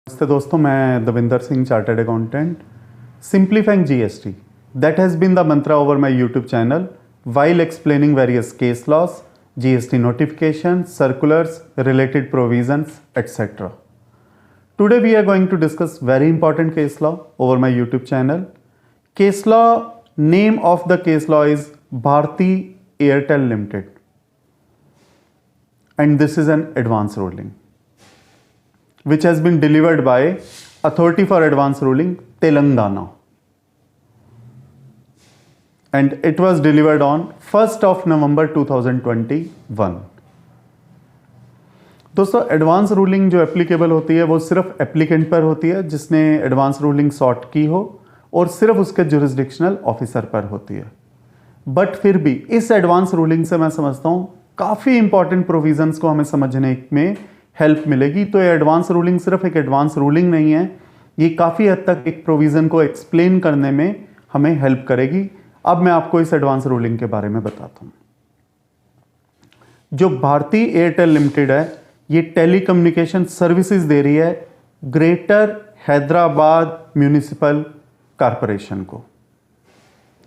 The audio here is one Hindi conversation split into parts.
नमस्ते दोस्तों, मैं Davinder Singh, chartered accountant. Simplifying GST, that has been the mantra over my YouTube channel while explaining various case laws, GST notifications, circulars, related provisions, etc. Today we are going to discuss very important case law over my YouTube channel. Case law, name of the case law is Bharti Airtel Limited, and this is an advance ruling which has been delivered by Authority for Advance Ruling, Telangana, and it was delivered on 1st of November 2021. दोस्तों, एडवांस रूलिंग जो एप्लीकेबल होती है वो सिर्फ एप्लीकेंट पर होती है जिसने एडवांस रूलिंग सॉर्ट की हो, और सिर्फ उसके जुरिस्डिक्शनल ऑफिसर पर होती है। बट फिर भी इस एडवांस रूलिंग से मैं समझता हूँ काफ़ी इंपॉर्टेंट प्रोविजंस को हमें समझने में हेल्प मिलेगी। तो ये एडवांस रूलिंग सिर्फ एक एडवांस रूलिंग नहीं है, ये काफ़ी हद तक एक प्रोविज़न को एक्सप्लेन करने में हमें हेल्प करेगी। अब मैं आपको इस एडवांस रूलिंग के बारे में बताता हूँ। जो भारती एयरटेल लिमिटेड है, ये टेलीकम्युनिकेशन सर्विसेज दे रही है ग्रेटर हैदराबाद म्यूनिसिपल कॉरपोरेशन को,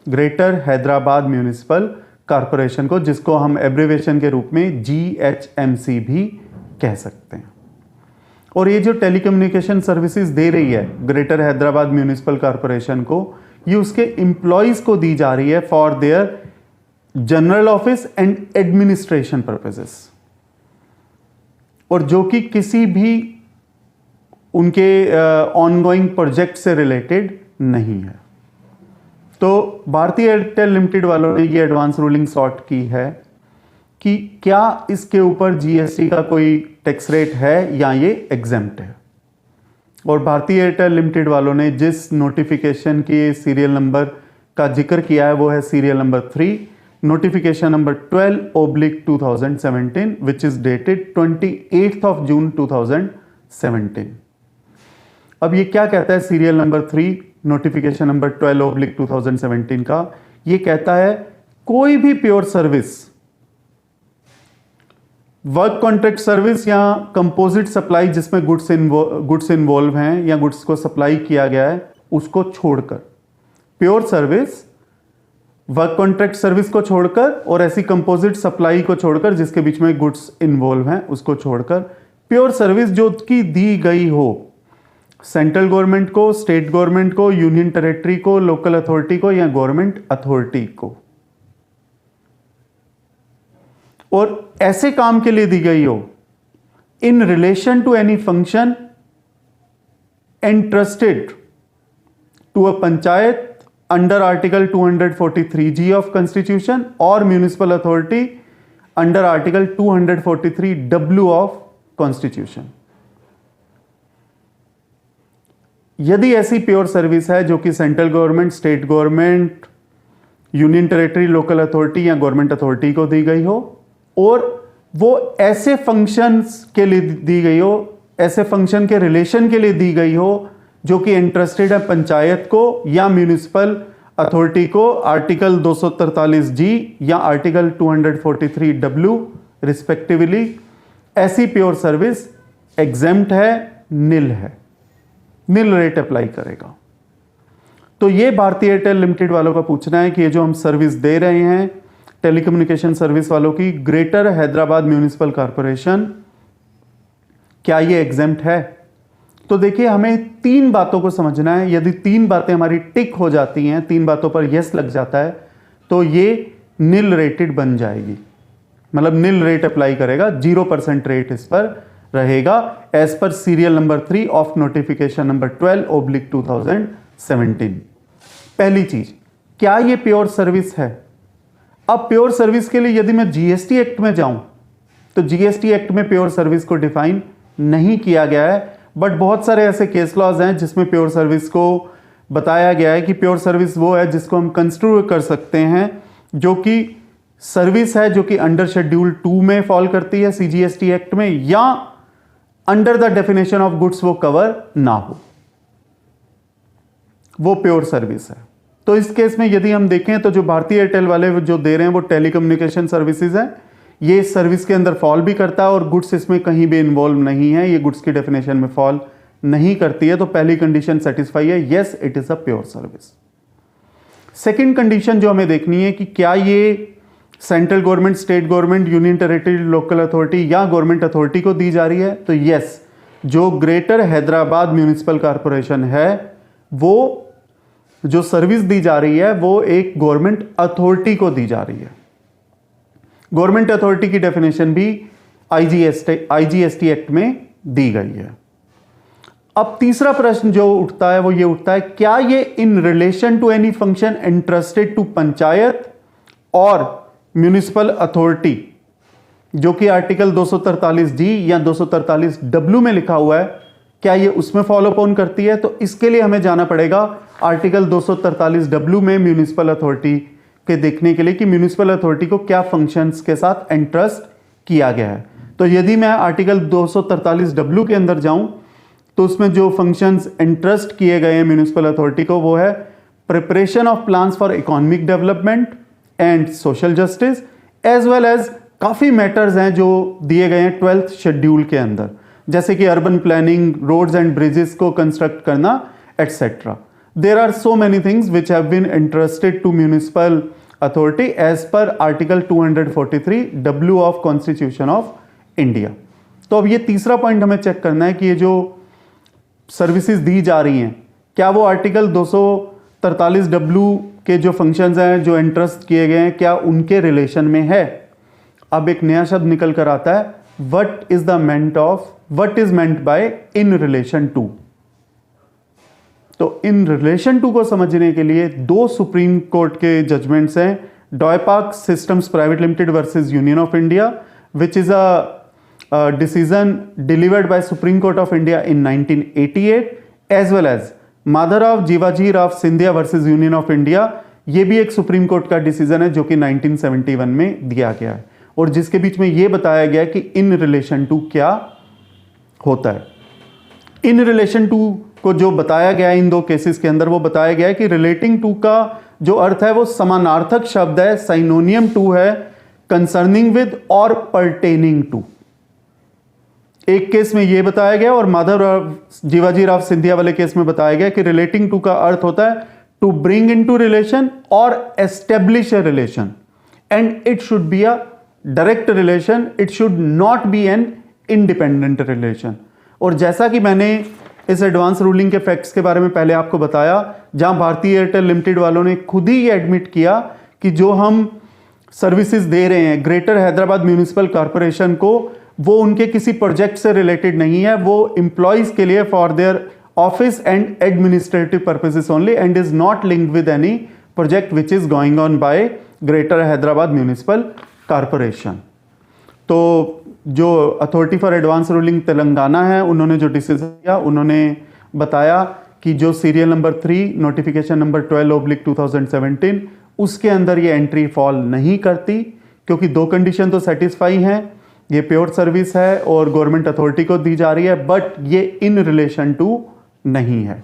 ग्रेटर हैदराबाद म्यूनिसिपल कॉरपोरेशन को, जिसको हम एब्रीवेशन के रूप में GHMC भी कह सकते हैं। और ये जो टेलीकम्युनिकेशन सर्विसेज दे रही है ग्रेटर हैदराबाद म्यूनिसिपल कॉरपोरेशन को, ये उसके एम्प्लॉयज को दी जा रही है for their general office and administration purposes, और जो कि किसी भी उनके ऑनगोइंग प्रोजेक्ट से रिलेटेड नहीं है। तो भारती एयरटेल लिमिटेड वालों ने ये एडवांस रूलिंग सॉर्ट की है कि क्या इसके ऊपर जीएसटी का कोई टैक्स रेट है या ये एग्जेम्प्ट है। और भारती एयरटेल लिमिटेड वालों ने जिस नोटिफिकेशन के सीरियल नंबर का जिक्र किया है वो है serial number 3, notification number 12/2017, which is dated 28th of June 2017। अब ये क्या कहता है सीरियल नंबर 3 नोटिफिकेशन नंबर 12/2017 का? ये कहता है कोई भी pure service, work contract service या कंपोजिट सप्लाई जिसमें गुड्स इन्वॉल्व हैं या गुड्स को सप्लाई किया गया है, उसको छोड़कर, pure service, work contract service को छोड़कर और ऐसी कंपोजिट सप्लाई को छोड़कर जिसके बीच में गुड्स इन्वॉल्व हैं उसको छोड़कर, प्योर सर्विस जो कि दी गई हो सेंट्रल गवर्नमेंट को, स्टेट गवर्नमेंट को, यूनियन टेरिटरी को, लोकल अथॉरिटी को या गवर्नमेंट अथॉरिटी को, और ऐसे काम के लिए दी गई हो in relation to any function entrusted to a panchayat under article 243G of constitution और municipal authority under article 243W of constitution. यदि ऐसी प्योर सर्विस है जो कि central government, state government, union territory, local authority या गवर्नमेंट अथॉरिटी को दी गई हो, और वो ऐसे फंक्शंस के लिए दी गई हो, ऐसे फंक्शन के रिलेशन के लिए दी गई हो जो कि इंटरेस्टेड है पंचायत को या म्यूनिसिपल अथॉरिटी को, आर्टिकल 243G या आर्टिकल 243W रिस्पेक्टिवली, ऐसी प्योर सर्विस एग्जेम्प्ट है, निल है, निल रेट अप्लाई करेगा। तो ये भारती एयरटेल लिमिटेड वालों का पूछना है कि ये जो हम सर्विस दे रहे हैं टेलीकम्युनिकेशन सर्विस वालों की ग्रेटर हैदराबाद म्यूनिसिपल कॉरपोरेशन, क्या ये एग्जेम्प्ट है? तो देखिए, हमें 3 बातों को समझना है। यदि 3 बातें हमारी टिक हो जाती हैं, 3 बातों पर यस लग जाता है, तो ये निल रेटेड बन जाएगी, मतलब निल रेट अप्लाई करेगा, 0% रेट इस पर रहेगा as per serial number 3 of notification number 12/2017। पहली चीज, क्या ये प्योर सर्विस है? अब प्योर सर्विस के लिए यदि मैं जीएसटी एक्ट में जाऊं तो जीएसटी एक्ट में प्योर सर्विस को डिफाइन नहीं किया गया है, बट बहुत सारे ऐसे केस लॉज हैं जिसमें प्योर सर्विस को बताया गया है कि प्योर सर्विस वो है जिसको हम कंस्ट्रू कर सकते हैं, जो कि सर्विस है जो कि अंडर शेड्यूल 2 में फॉल करती है सीजीएसटी एक्ट में, या under the definition of goods वो कवर ना हो, वो प्योर सर्विस है। तो इस केस में यदि हम देखें तो जो भारती एयरटेल वाले जो दे रहे हैं वो टेलीकम्युनिकेशन सर्विसेज हैं, ये इस सर्विस के अंदर फॉल भी करता है और गुड्स इसमें कहीं भी इन्वॉल्व नहीं है, ये गुड्स की डेफिनेशन में फॉल नहीं करती है तो पहली कंडीशन सेटिस्फाई है, yes it is a pure service. Second condition जो हमें देखनी है कि क्या ये central government, state government, union territory, local authority या गवर्नमेंट अथॉरिटी को दी जा रही है, तो यस जो ग्रेटर हैदराबाद म्यूनिसिपल कॉरपोरेशन है वो जो सर्विस दी जा रही है वो एक गवर्नमेंट अथॉरिटी को दी जा रही है। गवर्नमेंट अथॉरिटी की डेफिनेशन भी आईजीएसटी एक्ट में दी गई है। अब तीसरा प्रश्न जो उठता है वो ये उठता है, क्या ये in relation to any function entrusted to panchayat और म्यूनिसिपल अथॉरिटी, जो कि आर्टिकल 243D या 243W में लिखा हुआ है, क्या ये उसमें फॉलो ऑन करती है? तो इसके लिए हमें जाना पड़ेगा आर्टिकल 243W में म्यूनिसिपल अथॉरिटी के देखने के लिए कि म्यूनिसिपल अथॉरिटी को क्या फंक्शंस के साथ एंट्रस्ट किया गया है। तो यदि मैं आर्टिकल 243W के अंदर जाऊं तो उसमें जो फंक्शंस एंट्रस्ट किए गए हैं म्यूनिसिपल अथॉरिटी को वो है preparation of plans for economic development and social justice, as well as काफ़ी मैटर्स हैं जो दिए गए हैं 12th शेड्यूल के अंदर, जैसे कि urban planning, roads and bridges को कंस्ट्रक्ट करना etcetera. There are so many things which have been interested to municipal authority as per article 243W of constitution of India. तो अब ये तीसरा पॉइंट हमें चेक करना है कि ये जो सर्विसेज दी जा रही हैं क्या वो आर्टिकल 243W के जो फंक्शंस हैं जो इंटरेस्ट किए गए हैं क्या उनके रिलेशन में है। अब एक नया शब्द निकल कर आता है, what is meant by in relation to. तो इन रिलेशन टू को समझने के लिए दो सुप्रीम कोर्ट के जजमेंट्स हैं, Doypack systems private limited versus union of India, which is a decision delivered by supreme court of India in 1988, as well as Madhavrao Jiwaji Rao Scindia versus union of India. ये भी एक सुप्रीम कोर्ट का डिसीजन है जो कि 1971 में दिया गया है और जिसके बीच में ये बताया गया है कि इन रिलेशन टू क्या होता है। इन रिलेशन टू को जो बताया गया है इन दो केसेस के अंदर वो बताया गया है कि रिलेटिंग टू का जो अर्थ है वो समानार्थक शब्द है, साइनोनियम टू है, कंसर्निंग विद और पर्टेनिंग टू। एक केस में यह बताया गया और माधवराव जीवाजी राव सिंधिया वाले केस में बताया गया कि रिलेटिंग टू का अर्थ होता है टू ब्रिंग इनटू रिलेशन और establish a relation and it should be a direct relation, it should not be an independent relation. और जैसा कि मैंने इस एडवांस रूलिंग के फैक्ट्स के बारे में पहले आपको बताया, जहां भारतीय एयरटेल लिमिटेड वालों ने खुद ही ये एडमिट किया कि जो हम सर्विसेज दे रहे हैं ग्रेटर हैदराबाद म्यूनिसिपल कॉरपोरेशन को वो उनके किसी प्रोजेक्ट से रिलेटेड नहीं है, वो एम्प्लॉयज के लिए for their office and administrative purposes only and is not linked with any project which is going on by greater Hyderabad municipal corporation. तो जो authority for advance ruling Telangana है उन्होंने जो डिसीजन किया उन्होंने बताया कि जो सीरियल नंबर 3 नोटिफिकेशन नंबर 12/2017 उसके अंदर ये एंट्री फॉल नहीं करती क्योंकि दो कंडीशन तो सेटिस्फाई हैं, ये प्योर सर्विस है और गवर्नमेंट अथॉरिटी को दी जा रही है, बट ये इन रिलेशन टू नहीं है।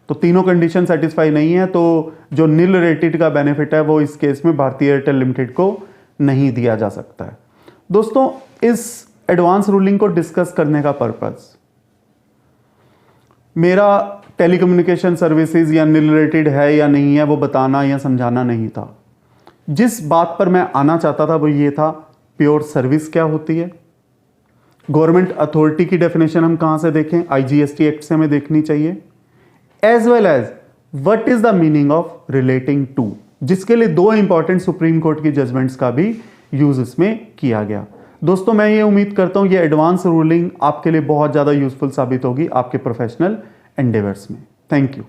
तो तीनों कंडीशन सेटिस्फाई नहीं है, तो जो नील रेटेड का बेनिफिट है वो इस केस में भारतीय एयरटेल लिमिटेड को नहीं दिया जा सकता है। दोस्तों, इस एडवांस रूलिंग को डिस्कस करने का पर्पस मेरा टेलीकम्युनिकेशन सर्विसेज या नील रेटेड है या नहीं है वो बताना या समझाना नहीं था। जिस बात पर मैं आना चाहता था वो ये था, प्योर सर्विस क्या होती है, गवर्नमेंट अथॉरिटी की डेफिनेशन हम कहां से देखें, आईजीएसटी एक्ट से हमें देखनी चाहिए, as well as what is the meaning of relating to, जिसके लिए दो इंपॉर्टेंट सुप्रीम कोर्ट की जजमेंट्स का भी यूज इसमें किया गया। दोस्तों, मैं ये उम्मीद करता हूं ये एडवांस रूलिंग आपके लिए बहुत ज्यादा यूजफुल साबित होगी आपके प्रोफेशनल एंडेवर्स में। Thank you.